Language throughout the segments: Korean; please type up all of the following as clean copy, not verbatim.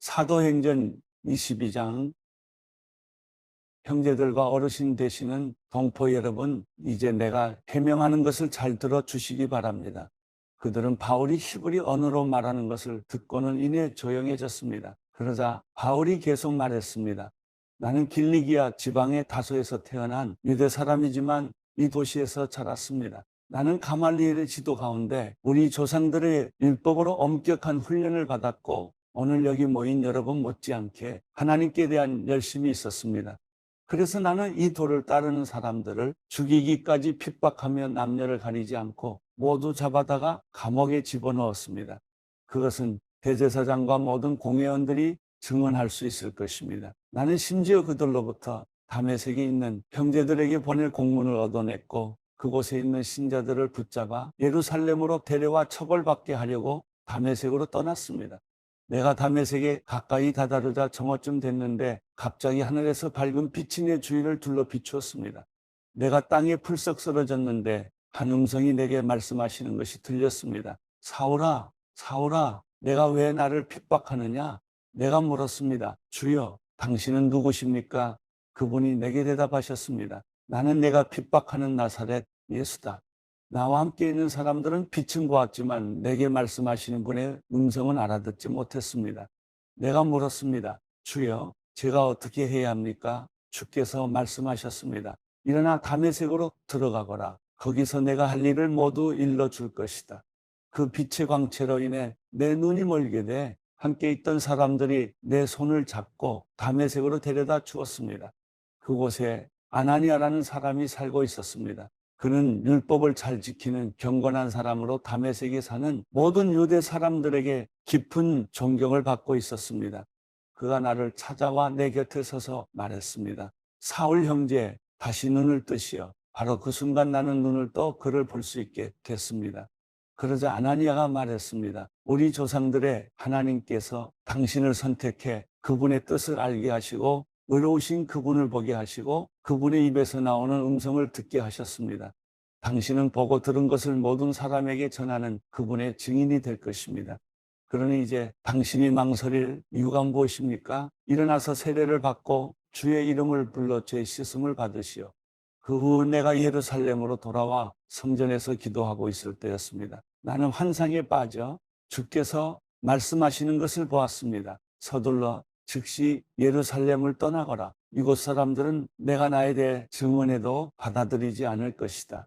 사도행전 22장. 형제들과 어르신 되시는 동포 여러분, 이제 내가 해명하는 것을 잘 들어주시기 바랍니다. 그들은 바울이 히브리 언어로 말하는 것을 듣고는 이내 조용해졌습니다. 그러자 바울이 계속 말했습니다. 나는 길리기아 지방의 다소에서 태어난 유대 사람이지만 이 도시에서 자랐습니다. 나는 가말리엘의 지도 가운데 우리 조상들의 율법으로 엄격한 훈련을 받았고 오늘 여기 모인 여러분 못지않게 하나님께 대한 열심이 있었습니다. 그래서 나는 이 도를 따르는 사람들을 죽이기까지 핍박하며 남녀를 가리지 않고 모두 잡아다가 감옥에 집어넣었습니다. 그것은 대제사장과 모든 공회원들이 증언할 수 있을 것입니다. 나는 심지어 그들로부터 다메섹에 있는 형제들에게 보낼 공문을 얻어냈고 그곳에 있는 신자들을 붙잡아 예루살렘으로 데려와 처벌받게 하려고 다메섹으로 떠났습니다. 내가 다메섹에 가까이 다다르자 정오쯤 됐는데 갑자기 하늘에서 밝은 빛이 내 주위를 둘러 비추었습니다. 내가 땅에 풀썩 쓰러졌는데 한 음성이 내게 말씀하시는 것이 들렸습니다. 사울아, 사울아, 내가 왜 나를 핍박하느냐? 내가 물었습니다. 주여, 당신은 누구십니까? 그분이 내게 대답하셨습니다. 나는 내가 핍박하는 나사렛 예수다. 나와 함께 있는 사람들은 빛은 보았지만 내게 말씀하시는 분의 음성은 알아듣지 못했습니다. 내가 물었습니다. 주여, 제가 어떻게 해야 합니까? 주께서 말씀하셨습니다. 일어나 다메섹으로 들어가거라. 거기서 내가 할 일을 모두 일러줄 것이다. 그 빛의 광채로 인해 내 눈이 멀게 돼 함께 있던 사람들이 내 손을 잡고 다메섹으로 데려다 주었습니다. 그곳에 아나니아라는 사람이 살고 있었습니다. 그는 율법을 잘 지키는 경건한 사람으로 다메섹에 사는 모든 유대 사람들에게 깊은 존경을 받고 있었습니다. 그가 나를 찾아와 내 곁에 서서 말했습니다. 사울 형제, 다시 눈을 뜨시어. 바로 그 순간 나는 눈을 떠 그를 볼 수 있게 됐습니다. 그러자 아나니아가 말했습니다. 우리 조상들의 하나님께서 당신을 선택해 그분의 뜻을 알게 하시고 의로우신 그분을 보게 하시고 그분의 입에서 나오는 음성을 듣게 하셨습니다. 당신은 보고 들은 것을 모든 사람에게 전하는 그분의 증인이 될 것입니다. 그러니 이제 당신이 망설일 이유가 무엇입니까? 일어나서 세례를 받고 주의 이름을 불러 죄 씻음을 받으시오. 그 후 내가 예루살렘으로 돌아와 성전에서 기도하고 있을 때였습니다. 나는 환상에 빠져 주께서 말씀하시는 것을 보았습니다. 서둘러 즉시 예루살렘을 떠나거라. 이곳 사람들은 내가 나에 대해 증언해도 받아들이지 않을 것이다.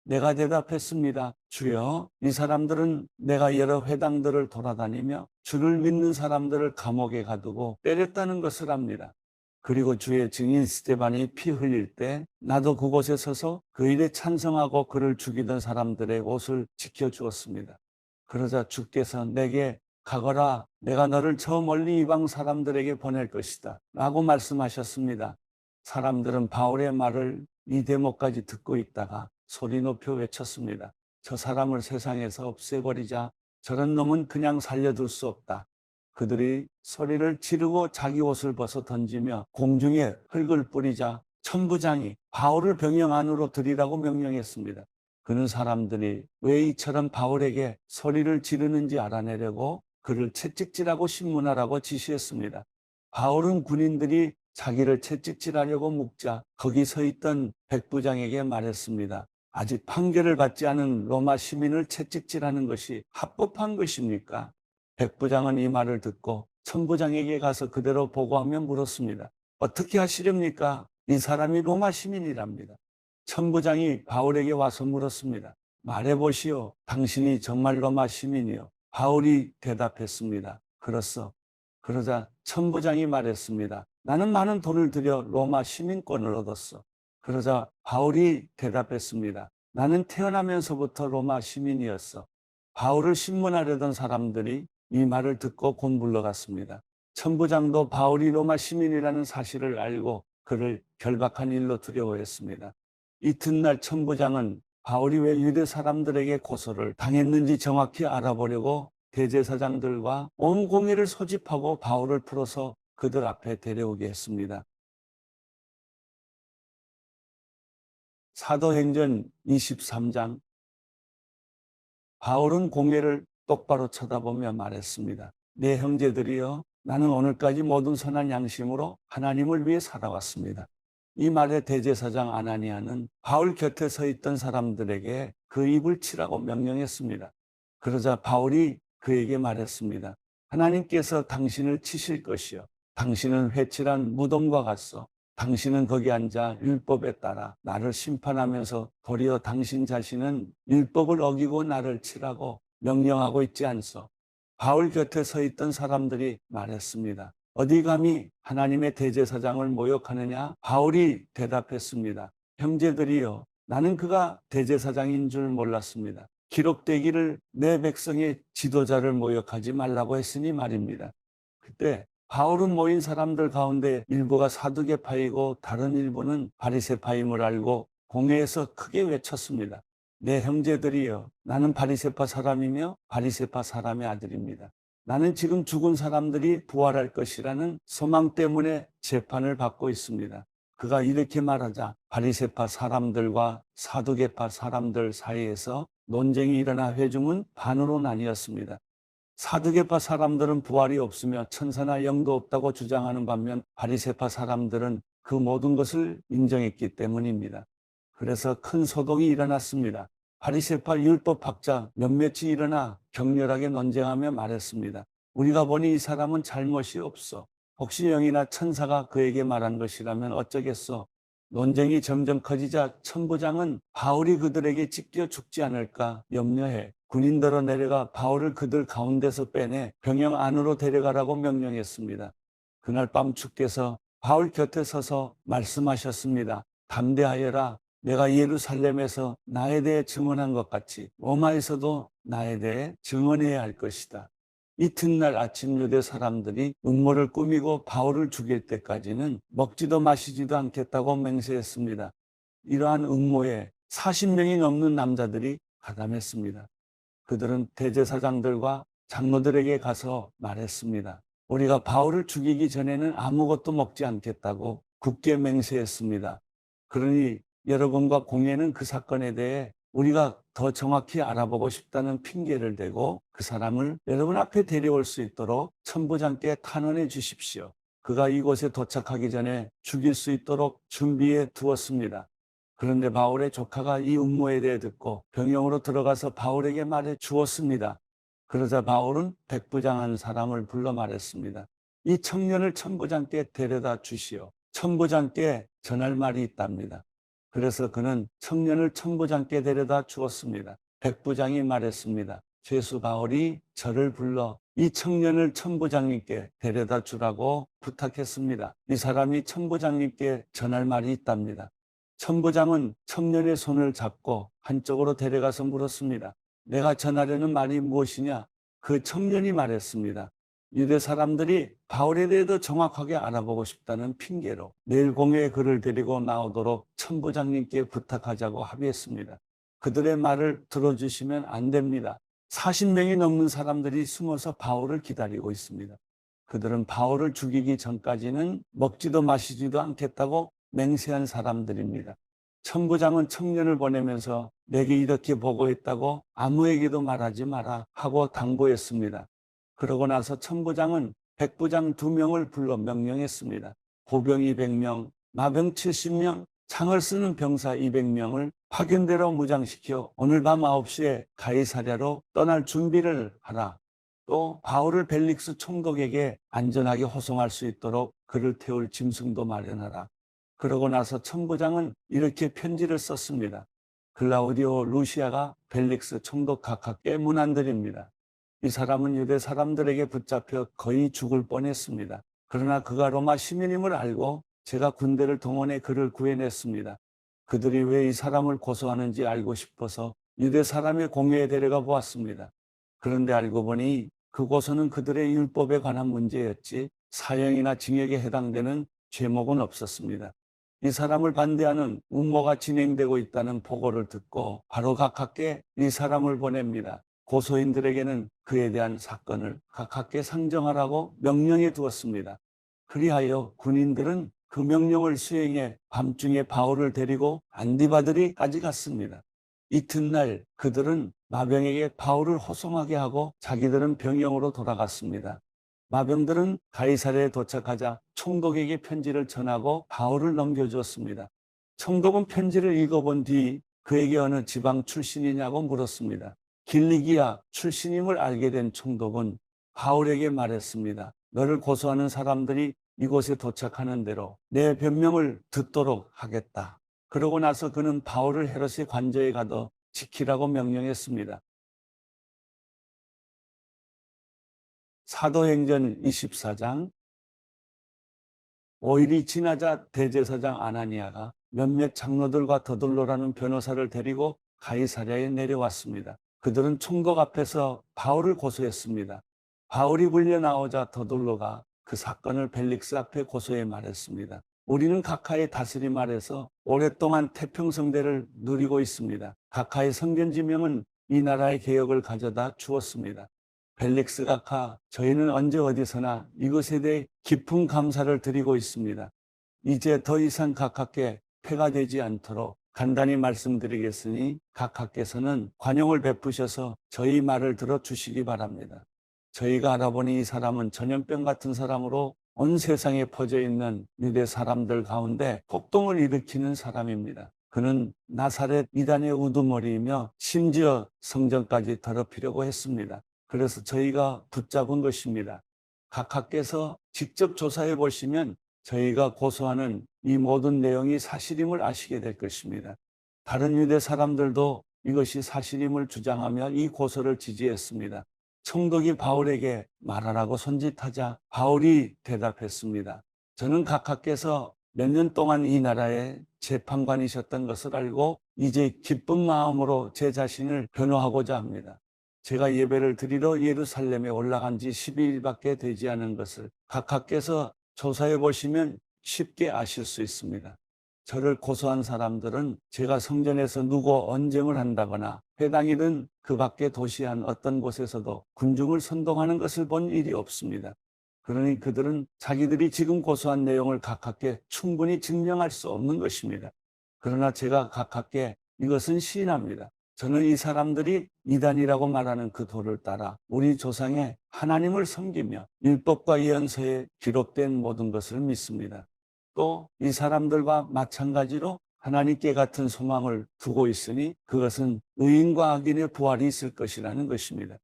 내가 대답했습니다. 주여, 이 사람들은 내가 여러 회당들을 돌아다니며 주를 믿는 사람들을 감옥에 가두고 때렸다는 것을 압니다. 그리고 주의 증인 스데반이 피 흘릴 때 나도 그곳에 서서 그 일에 찬성하고 그를 죽이던 사람들의 옷을 지켜주었습니다. 그러자 주께서 내게 가거라, 내가 너를 저 멀리 이방 사람들에게 보낼 것이다 라고 말씀하셨습니다. 사람들은 바울의 말을 이 대목까지 듣고 있다가 소리 높여 외쳤습니다. 저 사람을 세상에서 없애버리자. 저런 놈은 그냥 살려둘 수 없다. 그들이 소리를 지르고 자기 옷을 벗어 던지며 공중에 흙을 뿌리자 천부장이 바울을 병영 안으로 들이라고 명령했습니다. 그는 사람들이 왜 이처럼 바울에게 소리를 지르는지 알아내려고 그를 채찍질하고 신문하라고 지시했습니다. 바울은 군인들이 자기를 채찍질하려고 묵자 거기 서 있던 백부장에게 말했습니다. 아직 판결을 받지 않은 로마 시민을 채찍질하는 것이 합법한 것입니까? 백부장은 이 말을 듣고 천부장에게 가서 그대로 보고하며 물었습니다. 어떻게 하시렵니까? 이 사람이 로마 시민이랍니다. 천부장이 바울에게 와서 물었습니다. 말해보시오. 당신이 정말 로마 시민이요? 바울이 대답했습니다. 그렇소. 그러자 천부장이 말했습니다. 나는 많은 돈을 들여 로마 시민권을 얻었어. 그러자 바울이 대답했습니다. 나는 태어나면서부터 로마 시민이었어. 바울을 신문하려던 사람들이 이 말을 듣고 곧 물러갔습니다. 천부장도 바울이 로마 시민이라는 사실을 알고 그를 결박한 일로 두려워했습니다. 이튿날 천부장은 바울이 왜 유대 사람들에게 고소를 당했는지 정확히 알아보려고 대제사장들과 온 공회를 소집하고 바울을 풀어서 그들 앞에 데려오게 했습니다. 사도행전 23장. 바울은 공회를 똑바로 쳐다보며 말했습니다. 내 형제들이여, 나는 오늘까지 모든 선한 양심으로 하나님을 위해 살아왔습니다. 이 말에 대제사장 아나니아는 바울 곁에 서 있던 사람들에게 그 입을 치라고 명령했습니다. 그러자 바울이 그에게 말했습니다. 하나님께서 당신을 치실 것이요. 당신은 회칠한 무덤과 같소. 당신은 거기 앉아 율법에 따라 나를 심판하면서 도리어 당신 자신은 율법을 어기고 나를 치라고 명령하고 있지 않소. 바울 곁에 서 있던 사람들이 말했습니다. 어디 감히 하나님의 대제사장을 모욕하느냐? 바울이 대답했습니다. 형제들이여, 나는 그가 대제사장인 줄 몰랐습니다. 기록되기를 내 백성의 지도자를 모욕하지 말라고 했으니 말입니다. 그때 바울은 모인 사람들 가운데 일부가 사두개파이고 다른 일부는 바리새파임을 알고 공회에서 크게 외쳤습니다. 내 형제들이여, 나는 바리새파 사람이며 바리새파 사람의 아들입니다. 나는 지금 죽은 사람들이 부활할 것이라는 소망 때문에 재판을 받고 있습니다. 그가 이렇게 말하자 바리새파 사람들과 사두개파 사람들 사이에서 논쟁이 일어나 회중은 반으로 나뉘었습니다. 사두개파 사람들은 부활이 없으며 천사나 영도 없다고 주장하는 반면 바리새파 사람들은 그 모든 것을 인정했기 때문입니다. 그래서 큰 소동이 일어났습니다. 바리새파 율법학자 몇몇이 일어나 격렬하게 논쟁하며 말했습니다. 우리가 보니 이 사람은 잘못이 없어. 혹시 영이나 천사가 그에게 말한 것이라면 어쩌겠소? 논쟁이 점점 커지자 천부장은 바울이 그들에게 찢겨 죽지 않을까 염려해 군인들로 내려가 바울을 그들 가운데서 빼내 병영 안으로 데려가라고 명령했습니다. 그날 밤 주께서 바울 곁에 서서 말씀하셨습니다. 담대하여라. 내가 예루살렘에서 나에 대해 증언한 것 같이 로마에서도 나에 대해 증언해야 할 것이다. 이튿날 아침 유대 사람들이 음모를 꾸미고 바울을 죽일 때까지는 먹지도 마시지도 않겠다고 맹세했습니다. 이러한 음모에 40명이 넘는 남자들이 가담했습니다. 그들은 대제사장들과 장로들에게 가서 말했습니다. 우리가 바울을 죽이기 전에는 아무것도 먹지 않겠다고 굳게 맹세했습니다. 그러니 여러분과 공회는 그 사건에 대해 우리가 더 정확히 알아보고 싶다는 핑계를 대고 그 사람을 여러분 앞에 데려올 수 있도록 천부장께 탄원해 주십시오. 그가 이곳에 도착하기 전에 죽일 수 있도록 준비해 두었습니다. 그런데 바울의 조카가 이 음모에 대해 듣고 병영으로 들어가서 바울에게 말해 주었습니다. 그러자 바울은 백부장한 사람을 불러 말했습니다. 이 청년을 천부장께 데려다 주시오. 천부장께 전할 말이 있답니다. 그래서 그는 청년을 천부장께 데려다 주었습니다. 백부장이 말했습니다. 죄수 바울이 저를 불러 이 청년을 천부장님께 데려다 주라고 부탁했습니다. 이 사람이 천부장님께 전할 말이 있답니다. 천부장은 청년의 손을 잡고 한쪽으로 데려가서 물었습니다. 내가 전하려는 말이 무엇이냐? 그 청년이 말했습니다. 유대 사람들이 바울에 대해 더 정확하게 알아보고 싶다는 핑계로 내일 공회에 그를 데리고 나오도록 천부장님께 부탁하자고 합의했습니다. 그들의 말을 들어주시면 안 됩니다. 40명이 넘는 사람들이 숨어서 바울을 기다리고 있습니다. 그들은 바울을 죽이기 전까지는 먹지도 마시지도 않겠다고 맹세한 사람들입니다. 천부장은 청년을 보내면서 내게 이렇게 보고했다고 아무에게도 말하지 마라 하고 당부했습니다. 그러고 나서 천부장은 백부장 2명을 불러 명령했습니다. 보병이 100명, 마병 70명, 창을 쓰는 병사 200명을 파견대로 무장시켜 오늘 밤 9시에 가이사랴로 떠날 준비를 하라. 또 바울을 벨릭스 총독에게 안전하게 호송할 수 있도록 그를 태울 짐승도 마련하라. 그러고 나서 천부장은 이렇게 편지를 썼습니다. 글라우디오 루시아가 벨릭스 총독 각하께 문안드립니다. 이 사람은 유대 사람들에게 붙잡혀 거의 죽을 뻔했습니다. 그러나 그가 로마 시민임을 알고 제가 군대를 동원해 그를 구해냈습니다. 그들이 왜 이 사람을 고소하는지 알고 싶어서 유대 사람의 공회에 데려가 보았습니다. 그런데 알고 보니 그 고소는 그들의 율법에 관한 문제였지 사형이나 징역에 해당되는 죄목은 없었습니다. 이 사람을 반대하는 음모가 진행되고 있다는 보고를 듣고 바로 각하께 이 사람을 보냅니다. 고소인들에게는 그에 대한 사건을 각하께 상정하라고 명령해 두었습니다. 그리하여 군인들은 그 명령을 수행해 밤중에 바울을 데리고 안디바드리까지 갔습니다. 이튿날 그들은 마병에게 바울을 호송하게 하고 자기들은 병영으로 돌아갔습니다. 마병들은 가이사랴에 도착하자 총독에게 편지를 전하고 바울을 넘겨주었습니다. 총독은 편지를 읽어본 뒤 그에게 어느 지방 출신이냐고 물었습니다. 길리기아 출신임을 알게 된 총독은 바울에게 말했습니다. 너를 고소하는 사람들이 이곳에 도착하는 대로 내 변명을 듣도록 하겠다. 그러고 나서 그는 바울을 헤롯의 관저에 가둬 지키라고 명령했습니다. 사도행전 24장. 5일이 지나자 대제사장 아나니아가 몇몇 장로들과 더둘로라는 변호사를 데리고 가이사랴에 내려왔습니다. 그들은 총독 앞에서 바울을 고소했습니다. 바울이 불려 나오자 더둘로가 그 사건을 벨릭스 앞에 고소해 말했습니다. 우리는 각하의 다스림 아래서 오랫동안 태평성대를 누리고 있습니다. 각하의 성견지명은 이 나라의 개혁을 가져다 주었습니다. 벨릭스 각하, 저희는 언제 어디서나 이것에 대해 깊은 감사를 드리고 있습니다. 이제 더 이상 각하께 폐가 되지 않도록 간단히 말씀드리겠으니 각하께서는 관용을 베푸셔서 저희 말을 들어주시기 바랍니다. 저희가 알아보니 이 사람은 전염병 같은 사람으로 온 세상에 퍼져 있는 유대 사람들 가운데 폭동을 일으키는 사람입니다. 그는 나사렛 이단의 우두머리이며 심지어 성전까지 더럽히려고 했습니다. 그래서 저희가 붙잡은 것입니다. 각하께서 직접 조사해 보시면 저희가 고소하는 이 모든 내용이 사실임을 아시게 될 것입니다. 다른 유대 사람들도 이것이 사실임을 주장하며 이 고소를 지지했습니다. 총독이 바울에게 말하라고 손짓하자 바울이 대답했습니다. 저는 각하께서 몇 년 동안 이 나라의 재판관이셨던 것을 알고 이제 기쁜 마음으로 제 자신을 변호하고자 합니다. 제가 예배를 드리러 예루살렘에 올라간 지 12일밖에 되지 않은 것을 각하께서 조사해 보시면 쉽게 아실 수 있습니다. 저를 고소한 사람들은 제가 성전에서 누구 언쟁을 한다거나 회당이든 그 밖의 도시 한 어떤 곳에서도 군중을 선동하는 것을 본 일이 없습니다. 그러니 그들은 자기들이 지금 고소한 내용을 각하께 충분히 증명할 수 없는 것입니다. 그러나 제가 각하께 이것은 시인합니다. 저는 이 사람들이 이단이라고 말하는 그 도를 따라 우리 조상의 하나님을 섬기며 율법과 예언서에 기록된 모든 것을 믿습니다. 또 이 사람들과 마찬가지로 하나님께 같은 소망을 두고 있으니 그것은 의인과 악인의 부활이 있을 것이라는 것입니다.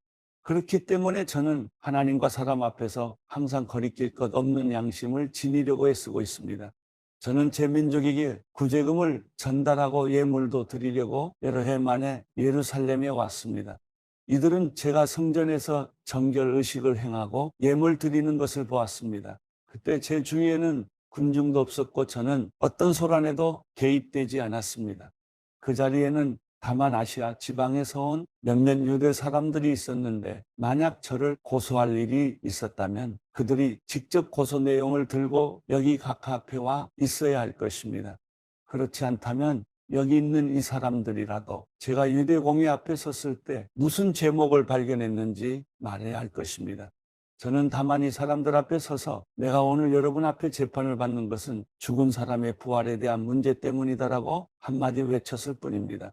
그렇기 때문에 저는 하나님과 사람 앞에서 항상 거리낄 것 없는 양심을 지니려고 애쓰고 있습니다. 저는 제 민족에게 구제금을 전달하고 예물도 드리려고 여러 해 만에 예루살렘에 왔습니다. 이들은 제가 성전에서 정결 의식을 행하고 예물 드리는 것을 보았습니다. 그때 제 주위에는 군중도 없었고 저는 어떤 소란에도 개입되지 않았습니다. 그 자리에는 다만 아시아 지방에서 온 몇몇 유대 사람들이 있었는데 만약 저를 고소할 일이 있었다면 그들이 직접 고소 내용을 들고 여기 각하 앞에 와 있어야 할 것입니다. 그렇지 않다면 여기 있는 이 사람들이라도 제가 유대 공회 앞에 섰을 때 무슨 제목을 발견했는지 말해야 할 것입니다. 저는 다만 이 사람들 앞에 서서 내가 오늘 여러분 앞에 재판을 받는 것은 죽은 사람의 부활에 대한 문제 때문이다라고 한마디 외쳤을 뿐입니다.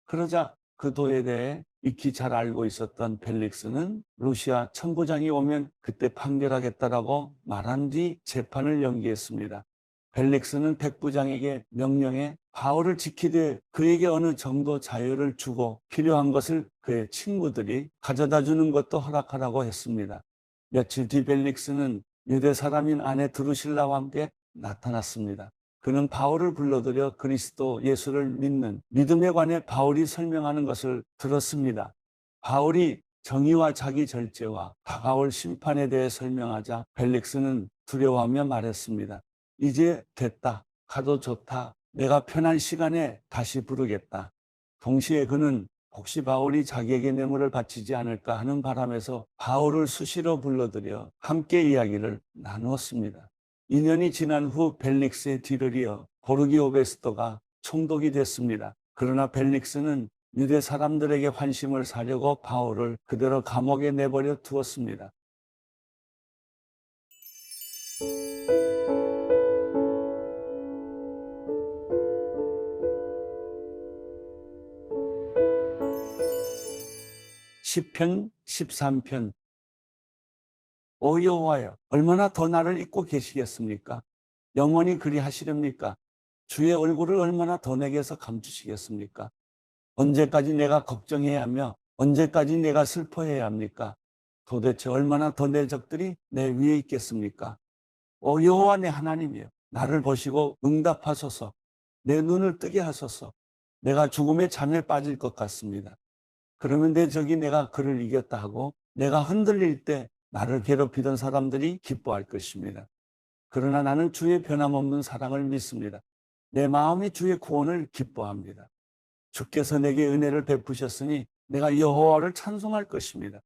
그러자 그 도에 대해 익히 잘 알고 있었던 벨릭스는 루시아 천부장이 오면 그때 판결하겠다라고 말한 뒤 재판을 연기했습니다. 벨릭스는 백부장에게 명령해 바울을 지키되 그에게 어느 정도 자유를 주고 필요한 것을 그의 친구들이 가져다 주는 것도 허락하라고 했습니다. 며칠 뒤 벨릭스는 유대 사람인 아내 드루실라와 함께 나타났습니다. 그는 바울을 불러들여 그리스도 예수를 믿는 믿음에 관해 바울이 설명하는 것을 들었습니다. 바울이 정의와 자기 절제와 다가올 심판에 대해 설명하자 벨릭스는 두려워하며 말했습니다. 이제 됐다. 가도 좋다. 내가 편한 시간에 다시 부르겠다. 동시에 그는 혹시 바울이 자기에게 뇌물을 바치지 않을까 하는 바람에서 바울을 수시로 불러들여 함께 이야기를 나누었습니다. 2년이 지난 후 벨릭스의 뒤를 이어 고르기오 베스토가 총독이 됐습니다. 그러나 벨릭스는 유대 사람들에게 환심을 사려고 바울을 그대로 감옥에 내버려 두었습니다. 시편 13편 오 여호와여, 얼마나 더 나를 잊고 계시겠습니까? 영원히 그리하시렵니까? 주의 얼굴을 얼마나 더 내게서 감추시겠습니까? 언제까지 내가 걱정해야 하며 언제까지 내가 슬퍼해야 합니까? 도대체 얼마나 더 내 적들이 내 위에 있겠습니까? 오 여호와 내 하나님이여, 나를 보시고 응답하소서. 내 눈을 뜨게 하소서. 내가 죽음의 잠에 빠질 것 같습니다. 그러면 내 적이 내가 그를 이겼다 하고 내가 흔들릴 때 나를 괴롭히던 사람들이 기뻐할 것입니다. 그러나 나는 주의 변함없는 사랑을 믿습니다. 내 마음이 주의 구원을 기뻐합니다. 주께서 내게 은혜를 베푸셨으니 내가 여호와를 찬송할 것입니다.